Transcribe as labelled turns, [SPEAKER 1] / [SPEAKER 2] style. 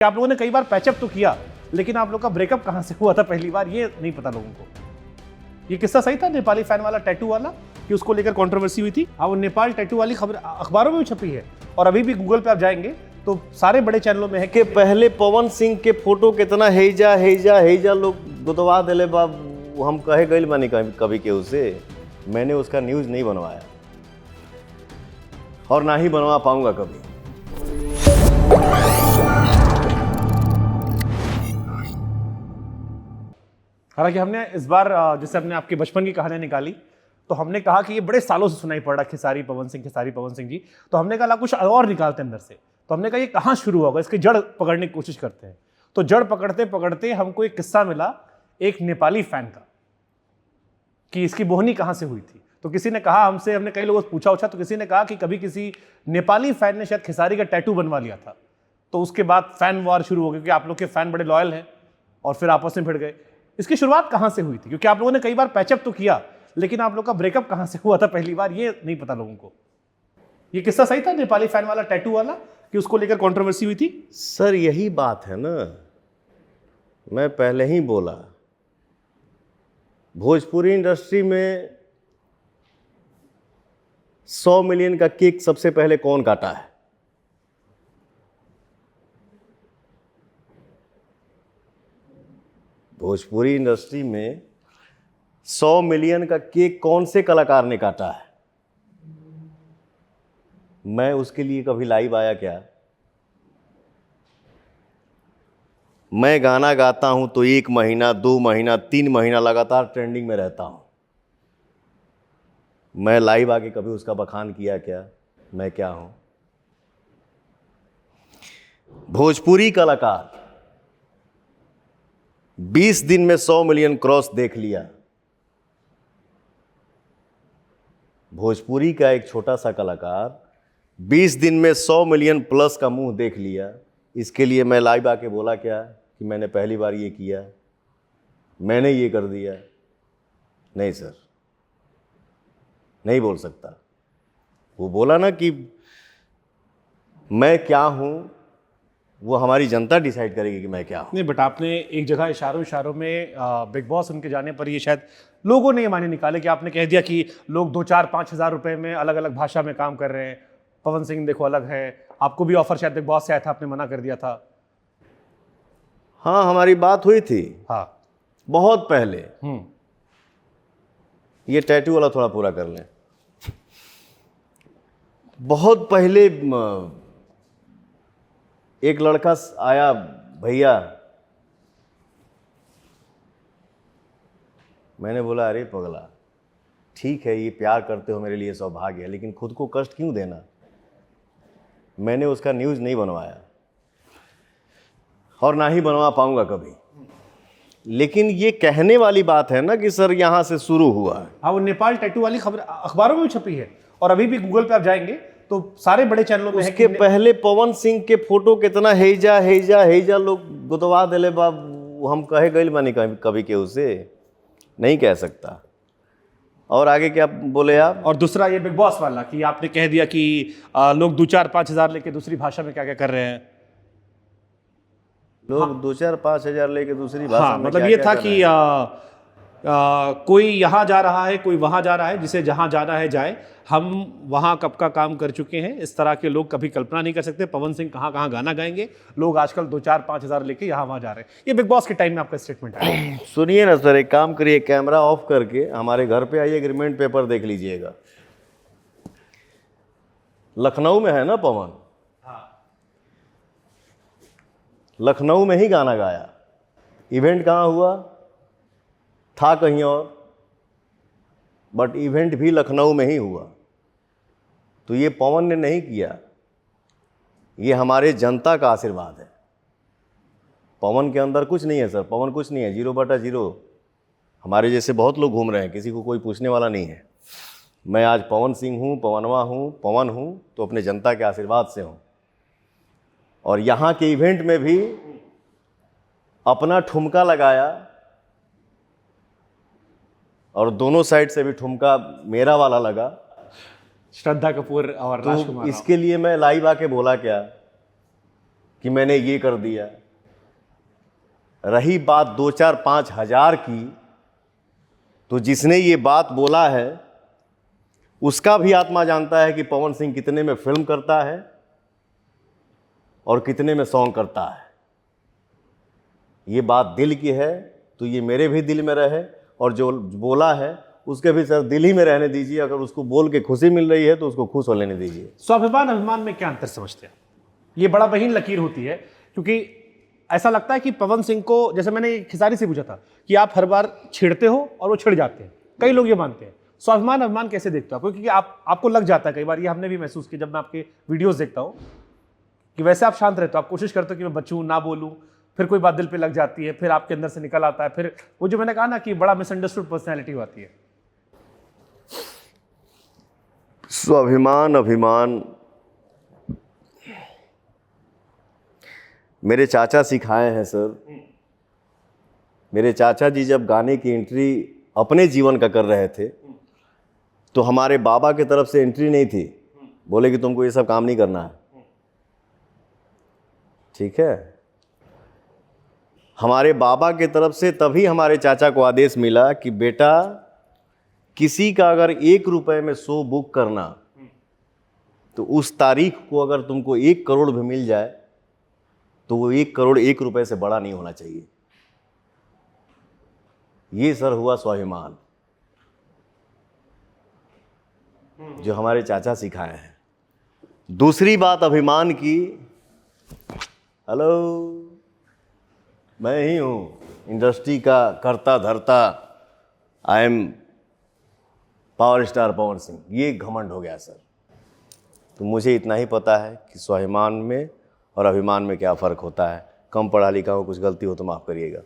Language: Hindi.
[SPEAKER 1] आप लोगों ने कई बार पैचअप तो किया, लेकिन आप लोग का ब्रेकअप कहां से हुआ था पहली बार, ये नहीं पता लोगों को। ये किस्सा सही था नेपाली फैन वाला, टैटू वाला, कि उसको लेकर कंट्रोवर्सी हुई थी। हाँ, वो नेपाल टैटू वाली खबर अखबारों में भी छपी है और अभी भी गूगल पे आप जाएंगे तो सारे बड़े चैनलों में है
[SPEAKER 2] कि पहले पवन सिंह के फोटो कितना हेजा हेजा हेजा लोग गुदवा दिले बाब। हम कहे गए बानी कभी के उसे, मैंने उसका न्यूज नहीं बनवाया और ना ही बनवा पाऊंगा कभी।
[SPEAKER 1] हालांकि हमने इस बार जैसे हमने आपके बचपन की कहानी निकाली तो हमने कहा कि ये बड़े सालों से सुनाई पड़ रहा खेसारी पवन सिंह जी, तो हमने कहा कुछ और निकालते अंदर से। तो हमने कहा ये कहाँ शुरू होगा, इसकी जड़ पकड़ने की कोशिश करते हैं। तो जड़ पकड़ते पकड़ते हमको एक किस्सा मिला एक नेपाली फैन का, कि इसकी बोहनी कहाँ से हुई थी। तो किसी ने कहा हमसे, हमने कई लोगों से पूछा तो किसी ने कहा कि कभी किसी नेपाली फैन ने शायद खेसारी का टैटू बनवा लिया था, तो उसके बाद फैन वॉर शुरू हो गई, क्योंकि आप लोग के फैन बड़े लॉयल हैं और फिर आपस में भिड़ गए। इसकी शुरुआत कहाँ से हुई थी, क्योंकि आप लोगों ने कई बार पैचअप तो किया, लेकिन आप लोग का ब्रेकअप कहाँ से हुआ था पहली बार, ये नहीं पता लोगों को। ये किस्सा सही था नेपाली फैन वाला, टैटू वाला, कि उसको लेकर कंट्रोवर्सी हुई थी?
[SPEAKER 2] सर यही बात है ना, मैं पहले ही बोला, भोजपुरी इंडस्ट्री में 100 मिलियन का केक सबसे पहले कौन काटा है? भोजपुरी इंडस्ट्री में 100 मिलियन का केक कौन से कलाकार ने काटा है? मैं उसके लिए कभी लाइव आया क्या? मैं गाना गाता हूं तो 1 महीना 2 महीना 3 महीना लगातार ट्रेंडिंग में रहता हूं। मैं लाइव आके कभी उसका बखान किया क्या? मैं क्या हूं? भोजपुरी कलाकार 20 दिन में 100 मिलियन क्रॉस देख लिया। भोजपुरी का एक छोटा सा कलाकार 20 दिन में 100 मिलियन प्लस का मुंह देख लिया। इसके लिए मैं लाइव आके बोला क्या कि मैंने पहली बार ये किया, मैंने ये कर दिया? नहीं सर, नहीं बोल सकता। वो बोला ना कि मैं क्या हूं, वो हमारी जनता डिसाइड करेगी कि मैं क्या हूं।
[SPEAKER 1] नहीं, बट आपने एक जगह इशारों में बिग बॉस उनके जाने पर ये शायद लोगों ने ये माने निकाले कि आपने कह दिया कि लोग 2-4-5 हज़ार रुपए में अलग अलग भाषा में काम कर रहे हैं। पवन सिंह देखो अलग है, आपको भी ऑफर शायद बिग बॉस से आया था, आपने मना कर दिया था।
[SPEAKER 2] हाँ, हमारी बात हुई थी।
[SPEAKER 1] हाँ,
[SPEAKER 2] बहुत पहले। ये टैटू वाला थोड़ा पूरा कर लें। बहुत पहले एक लड़का आया, भैया, मैंने बोला अरे पगला, ठीक है ये प्यार करते हो, मेरे लिए सौभाग्य है, लेकिन खुद को कष्ट क्यों देना? मैंने उसका न्यूज़ नहीं बनवाया और ना ही बनवा पाऊंगा कभी। लेकिन ये कहने वाली बात है ना कि सर यहाँ से शुरू हुआ।
[SPEAKER 1] हाँ, वो नेपाल टैटू वाली खबर अखबारों में भी छपी है और अभी भी गूगल पे आप जाएंगे तो सारे बड़े चैनलों में है
[SPEAKER 2] उसके पहले पवन सिंह के फोटो कितना हेजा हेजा हेजा लोग गुदवा दिले बाब। हम कहे गए बानी कभी के उसे, नहीं कह सकता। और आगे क्या बोले आप?
[SPEAKER 1] और दूसरा ये बिग बॉस वाला, कि आपने कह दिया कि लोग 2-4-5 हज़ार लेके दूसरी भाषा में क्या क्या कर रहे हैं।
[SPEAKER 2] लोग 2-4-5 हज़ार लेके दूसरी भाषा
[SPEAKER 1] हाँ,
[SPEAKER 2] में
[SPEAKER 1] मतलब
[SPEAKER 2] क्या
[SPEAKER 1] ये
[SPEAKER 2] क्या
[SPEAKER 1] था
[SPEAKER 2] कर
[SPEAKER 1] कि कोई यहाँ जा रहा है, कोई वहाँ जा रहा है, जिसे जहाँ जाना है जाए, हम वहाँ कब का काम कर चुके हैं। इस तरह के लोग कभी कल्पना नहीं कर सकते पवन सिंह कहाँ कहाँ गाना गाएंगे। लोग आजकल 2-4-5 हज़ार लेके यहाँ वहाँ जा रहे हैं। ये बिग बॉस के टाइम में आपका स्टेटमेंट है।
[SPEAKER 2] सुनिए ना सर, एक काम करिए, कैमरा ऑफ करके हमारे घर पे आइए, एग्रीमेंट पेपर देख लीजिएगा। लखनऊ में है ना पवन? लखनऊ में ही गाना गाया। इवेंट कहाँ हुआ था? कहीं और, बट इवेंट भी लखनऊ में ही हुआ। तो ये पवन ने नहीं किया, ये हमारे जनता का आशीर्वाद है। पवन के अंदर कुछ नहीं है सर, पवन कुछ नहीं है, 0/0। हमारे जैसे बहुत लोग घूम रहे हैं, किसी को कोई पूछने वाला नहीं है। मैं आज पवन सिंह हूँ, पवनवा हूँ, पवन हूँ तो अपने जनता के आशीर्वाद से हूँ। और यहाँ के इवेंट में भी अपना ठुमका लगाया और दोनों साइड से भी ठुमका मेरा वाला लगा।
[SPEAKER 1] श्रद्धा कपूर और राजकुमार
[SPEAKER 2] इसके लिए मैं लाइव आके बोला क्या कि मैंने ये कर दिया। रही बात 2-4-5 हज़ार की, तो जिसने ये बात बोला है उसका भी आत्मा जानता है कि पवन सिंह कितने में फिल्म करता है और कितने में सॉन्ग करता है। ये बात दिल की है, तो ये मेरे भी दिल में रहे, और जो बोला है उसके भी सर दिल ही में रहने दीजिए। अगर उसको बोल के खुशी मिल रही है तो उसको खुश हो लेने दीजिए।
[SPEAKER 1] स्वाभिमान अभिमान में क्या अंतर समझते हैं? ये बड़ा बहीन लकीर होती है, क्योंकि ऐसा लगता है कि पवन सिंह को, जैसे मैंने खिसारी से पूछा था कि आप हर बार छेड़ते हो और वो छिड़ जाते हैं, कई लोग ये मानते हैं। स्वाभिमान अभिमान कैसे देखते हो आप? क्योंकि आपको लग जाता है कई बार, ये हमने भी महसूस किया जब मैं आपके वीडियोस देखता हूँ, कि वैसे आप शांत रहते हो, आप कोशिश करते हो कि मैं बचूं ना बोलूं, फिर कोई बात दिल पे लग जाती है, फिर आपके अंदर से निकल आता है, फिर वो जो मैंने कहा ना कि बड़ा मिसअंडरस्टूड पर्सनैलिटी होती है।
[SPEAKER 2] स्वाभिमान अभिमान मेरे चाचा सिखाए हैं सर। मेरे चाचा जी जब गाने की एंट्री अपने जीवन का कर रहे थे, तो हमारे बाबा की तरफ से एंट्री नहीं थी, बोले कि तुमको ये सब काम नहीं करना है, ठीक है। हमारे बाबा की तरफ से तभी हमारे चाचा को आदेश मिला कि बेटा, किसी का अगर 1 रुपए में शो बुक करना, तो उस तारीख को अगर तुमको 1 करोड़ भी मिल जाए तो वो 1 करोड़ 1 रुपए से बड़ा नहीं होना चाहिए। ये सर हुआ स्वाभिमान, जो हमारे चाचा सिखाए हैं। दूसरी बात अभिमान की, हेलो, मैं ही हूं इंडस्ट्री का करता धरता, I am power star Pawan Singh. ये घमंड हो गया सर। तो मुझे इतना ही पता है कि स्वाभिमान में और अभिमान में क्या फ़र्क होता है। कम पढ़ा लिखा हो, कुछ गलती हो तो माफ़ करिएगा।